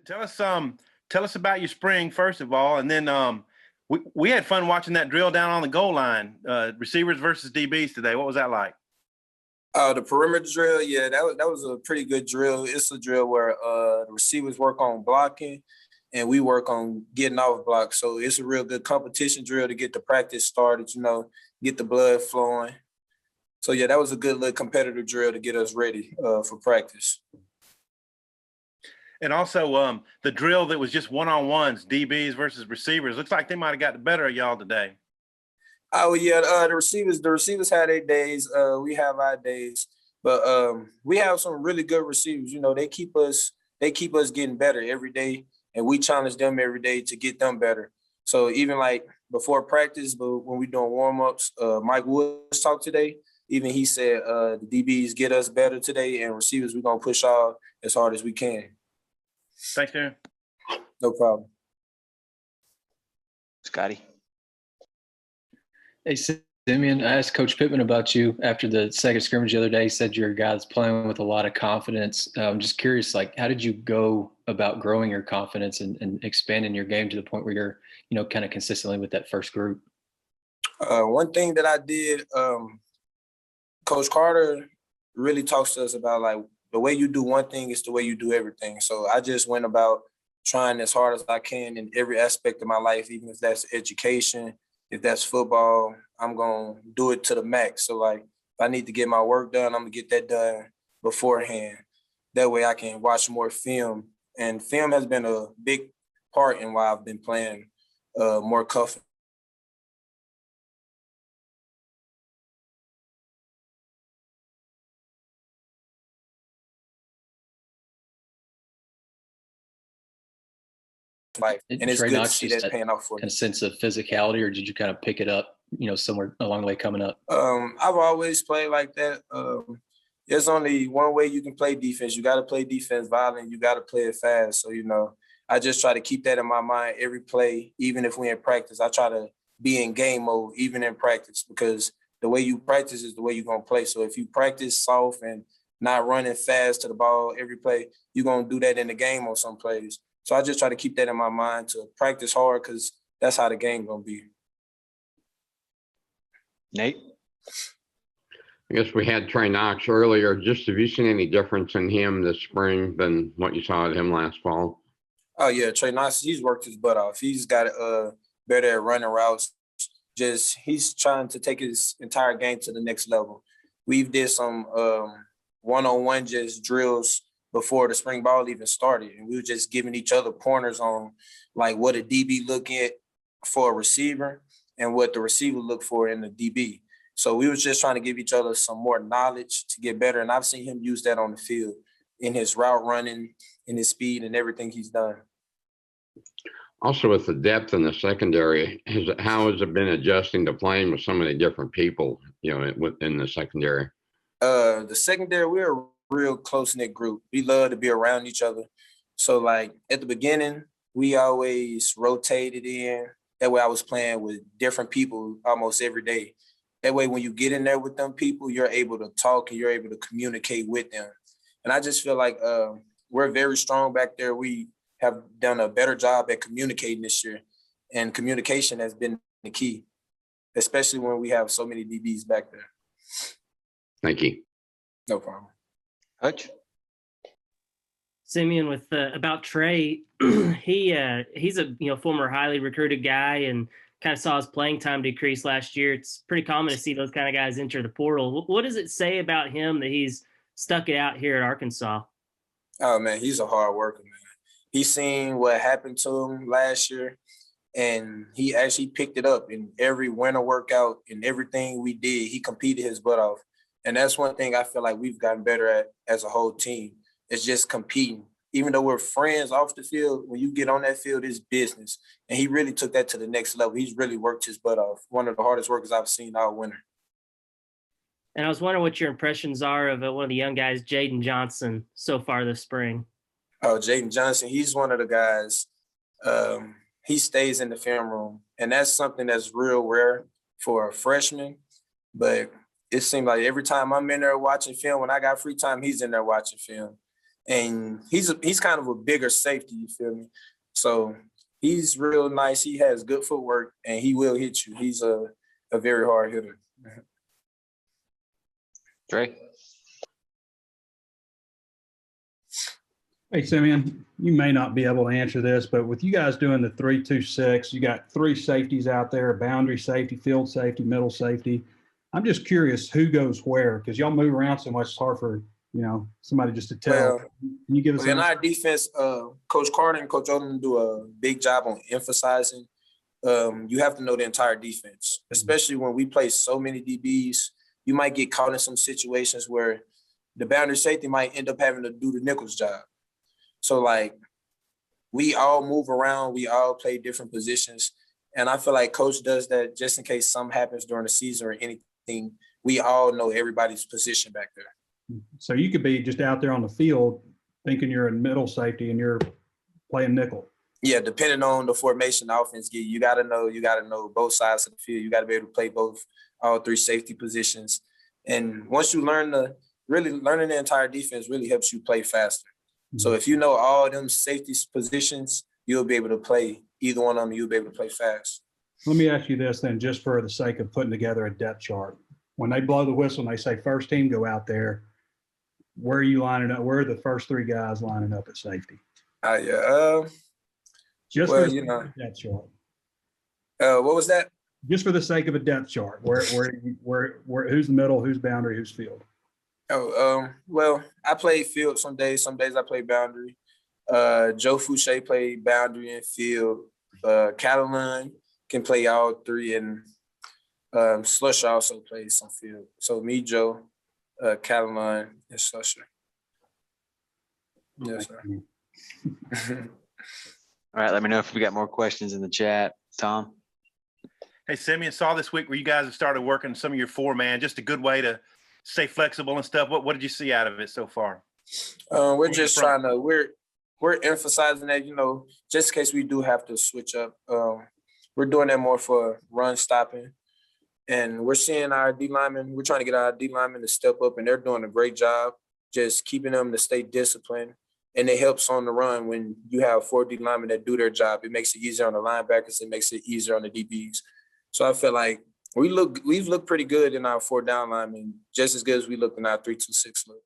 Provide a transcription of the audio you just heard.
Tell us about your spring first of all, and then we had fun watching that drill down on the goal line, receivers versus DBs today. What was that like? The perimeter drill, yeah, that was a pretty good drill. It's a drill where the receivers work on blocking and we work on getting off block. So it's a real good competition drill to get the practice started, get the blood flowing. So yeah, that was a good little competitive drill to get us ready for practice. And also the drill that was just one-on-ones, DBs versus receivers. Looks like they might have got the better of y'all today. Oh yeah, the receivers had their days. We have our days, but we have some really good receivers. They keep us getting better every day, and we challenge them every day to get them better. So even like before practice, but when we doing warm ups, Mike Woods talked today. Even he said the DBs get us better today, and receivers we're gonna push out as hard as we can. Thanks, Darren. No problem. Scotty. Hey, Simeon, I asked Coach Pittman about you after the second scrimmage the other day. He said you're a guy that's playing with a lot of confidence. I'm just curious, how did you go about growing your confidence and expanding your game to the point where you're, kind of consistently with that first group? One thing that I did, Coach Carter really talks to us about, the way you do one thing is the way you do everything. So I just went about trying as hard as I can in every aspect of my life, even if that's education, if that's football, I'm going to do it to the max. So, if I need to get my work done, I'm going to get that done beforehand. That way I can watch more film. And film has been a big part in why I've been playing more confident. And it's Trey good to Knox see just that paying off for a me. sense of physicality, or did you kind of pick it up, somewhere along the way coming up? I've always played like that. There's only one way you can play defense. You got to play defense violent. You got to play it fast. So, I just try to keep that in my mind every play, even if we're in practice. I try to be in game mode, even in practice, because the way you practice is the way you're going to play. So if you practice soft and not running fast to the ball every play, you're going to do that in the game on some plays. So I just try to keep that in my mind to practice hard because that's how the game going to be. Nate? I guess we had Trey Knox earlier. Just have you seen any difference in him this spring than what you saw at him last fall? Oh, yeah, Trey Knox, he's worked his butt off. He's got better at running routes. He's trying to take his entire game to the next level. We've did some one-on-one just drills before the spring ball even started. And we were just giving each other pointers on what a DB look at for a receiver and what the receiver look for in the DB. So we was just trying to give each other some more knowledge to get better. And I've seen him use that on the field in his route running, in his speed and everything he's done. Also with the depth in the secondary, how has it been adjusting to playing with so many different people, in the secondary? The secondary, we're a real close-knit group. We love to be around each other. So, at the beginning, we always rotated in. That way I was playing with different people almost every day. That way when you get in there with them people, you're able to talk and you're able to communicate with them. And I just feel like we're very strong back there. We have done a better job at communicating this year. And communication has been the key, especially when we have so many DBs back there. Thank you. No problem. Hutch? Simeon, with about Trey, he's a former highly recruited guy and kind of saw his playing time decrease last year. It's pretty common to see those kind of guys enter the portal. What does it say about him that he's stuck it out here at Arkansas? Oh man, he's a hard worker, man. He's seen what happened to him last year, and he actually picked it up in every winter workout and everything we did. He competed his butt off. And that's one thing I feel like we've gotten better at as a whole team. It's just competing. Even though we're friends off the field, when you get on that field, it's business. And he really took that to the next level. He's really worked his butt off. One of the hardest workers I've seen all winter. And I was wondering what your impressions are of one of the young guys, Jaden Johnson, so far this spring. Oh, Jaden Johnson, he's one of the guys. He stays in the film room. And that's something that's real rare for a freshman. But it seemed like every time I'm in there watching film, when I got free time, he's in there watching film. and he's kind of a bigger safety. You feel me? So he's real nice. He has good footwork, and he will hit you. He's a very hard hitter. Dre? Hey, Simeon, you may not be able to answer this, but with you guys doing the 3-2-6, you got 3 safeties out there: boundary safety, field safety, middle safety. I'm just curious who goes where, because y'all move around so much. It's hard for somebody just to tell. Well, Can you give us in our defense, Coach Carter and Coach Odom do a big job on emphasizing. You have to know the entire defense, especially when we play so many DBs. You might get caught in some situations where the boundary safety might end up having to do the nickel's job. So, like, we all move around. We all play different positions. And I feel like Coach does that just in case something happens during the season or anything. We all know everybody's position back there. So you could be just out there on the field thinking you're in middle safety and you're playing nickel. Yeah, depending on the formation the offense give you, you got to know both sides of the field. You got to be able to play all 3 safety positions. And once you learning the entire defense really helps you play faster. So if you know all them safety positions, you'll be able to play either one of them. You'll be able to play fast. Let me ask you this then, just for the sake of putting together a depth chart. When they blow the whistle and they say first team go out there, where are you lining up? Where are the first 3 guys lining up at safety? Just for the sake of a depth chart. What was that? Just for the sake of a depth chart, where who's the middle, who's boundary, who's field? Well, I play field some days. Some days I play boundary. Joe Fouché played boundary and field. Catalan can play all 3, and Slusher also plays some field. So me, Joe, Catalan, and Slusher. Yes, sir. All right, let me know if we got more questions in the chat. Tom? Hey, Simeon, saw this week where you guys have started working some of your 4-man, just a good way to stay flexible and stuff. What did you see out of it so far? We're just trying to we're emphasizing that, just in case we do have to switch up. We're doing that more for run stopping. And we're seeing our D linemen, we're trying to get our D linemen to step up, and they're doing a great job just keeping them to stay disciplined. And it helps on the run when you have 4 D linemen that do their job. It makes it easier on the linebackers. It makes it easier on the DBs. So I feel like we've looked pretty good in our 4 down linemen, just as good as we looked in our 3-2-6 look.